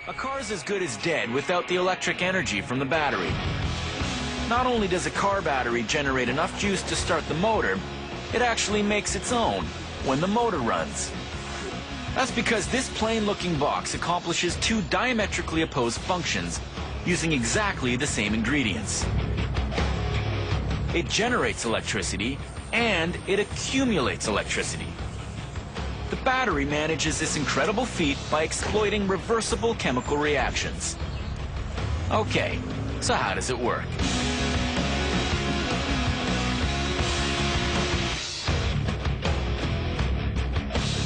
A car's as good as dead without the electric energy from the battery. Not only does a car battery generate enough juice to start the motor, it actually makes its own when the motor runs. That's because this plain-looking box accomplishes two diametrically opposed functions using exactly the same ingredients. It generates electricity and it accumulates electricity. The battery manages this incredible feat by exploiting reversible chemical reactions. Okay, so how does it work?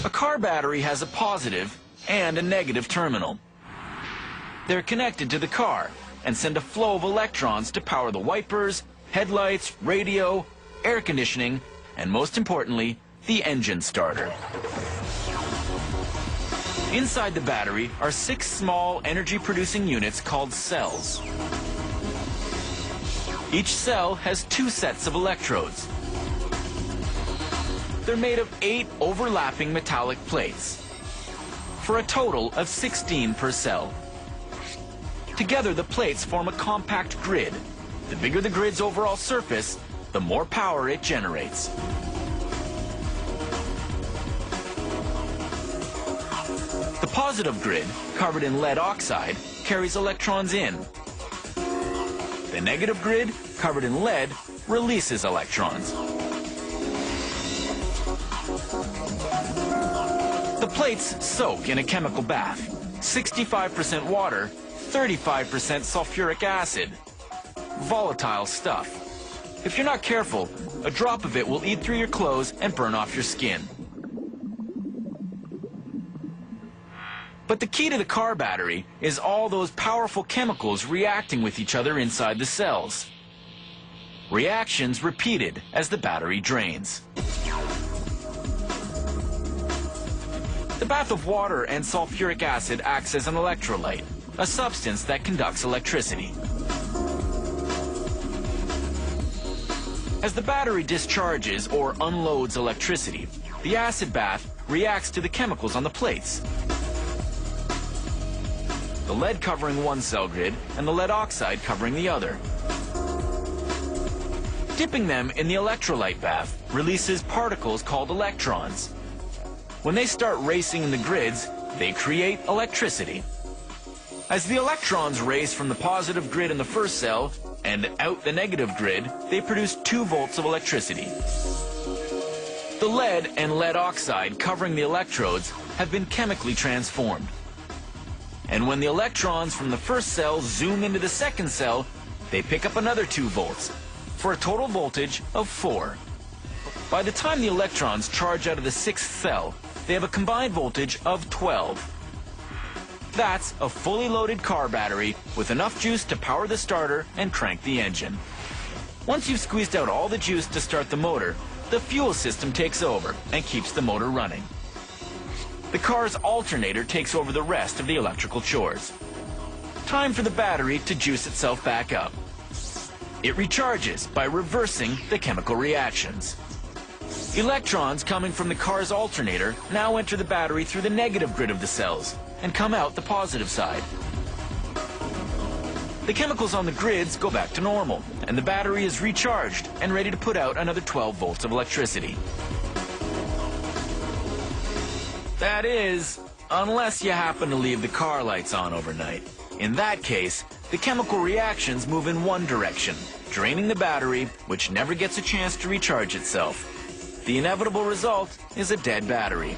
A car battery has a positive and a negative terminal. They're connected to the car and send a flow of electrons to power the wipers, headlights, radio, air conditioning, and most importantly, the engine starter. Inside the battery are 6 small energy-producing units called cells. Each cell has 2 sets of electrodes. They're made of 8 overlapping metallic plates, for a total of 16 per cell. Together, the plates form a compact grid. The bigger the grid's overall surface, the more power it generates. The positive grid, covered in lead oxide, carries electrons in. The negative grid, covered in lead, releases electrons. The plates soak in a chemical bath. 65% water, 35% sulfuric acid. Volatile stuff. If you're not careful, a drop of it will eat through your clothes and burn off your skin. But the key to the car battery is all those powerful chemicals reacting with each other inside the cells. Reactions repeated as the battery drains. The bath of water and sulfuric acid acts as an electrolyte, a substance that conducts electricity. As the battery discharges or unloads electricity, the acid bath reacts to the chemicals on the plates. The lead covering one cell grid and the lead oxide covering the other. Dipping them in the electrolyte bath releases particles called electrons. When they start racing in the grids, they create electricity. As the electrons race from the positive grid in the first cell and out the negative grid, they produce 2 volts of electricity. The lead and lead oxide covering the electrodes have been chemically transformed. And when the electrons from the first cell zoom into the second cell, they pick up another 2 volts, for a total voltage of 4. By the time the electrons charge out of the 6th cell, they have a combined voltage of 12. That's a fully loaded car battery with enough juice to power the starter and crank the engine. Once you've squeezed out all the juice to start the motor, the fuel system takes over and keeps the motor running. The car's alternator takes over the rest of the electrical chores. Time for the battery to juice itself back up. It recharges by reversing the chemical reactions. Electrons coming from the car's alternator now enter the battery through the negative grid of the cells and come out the positive side. The chemicals on the grids go back to normal, and the battery is recharged and ready to put out another 12 volts of electricity. That is, unless you happen to leave the car lights on overnight. In that case, the chemical reactions move in one direction, draining the battery, which never gets a chance to recharge itself. The inevitable result is a dead battery.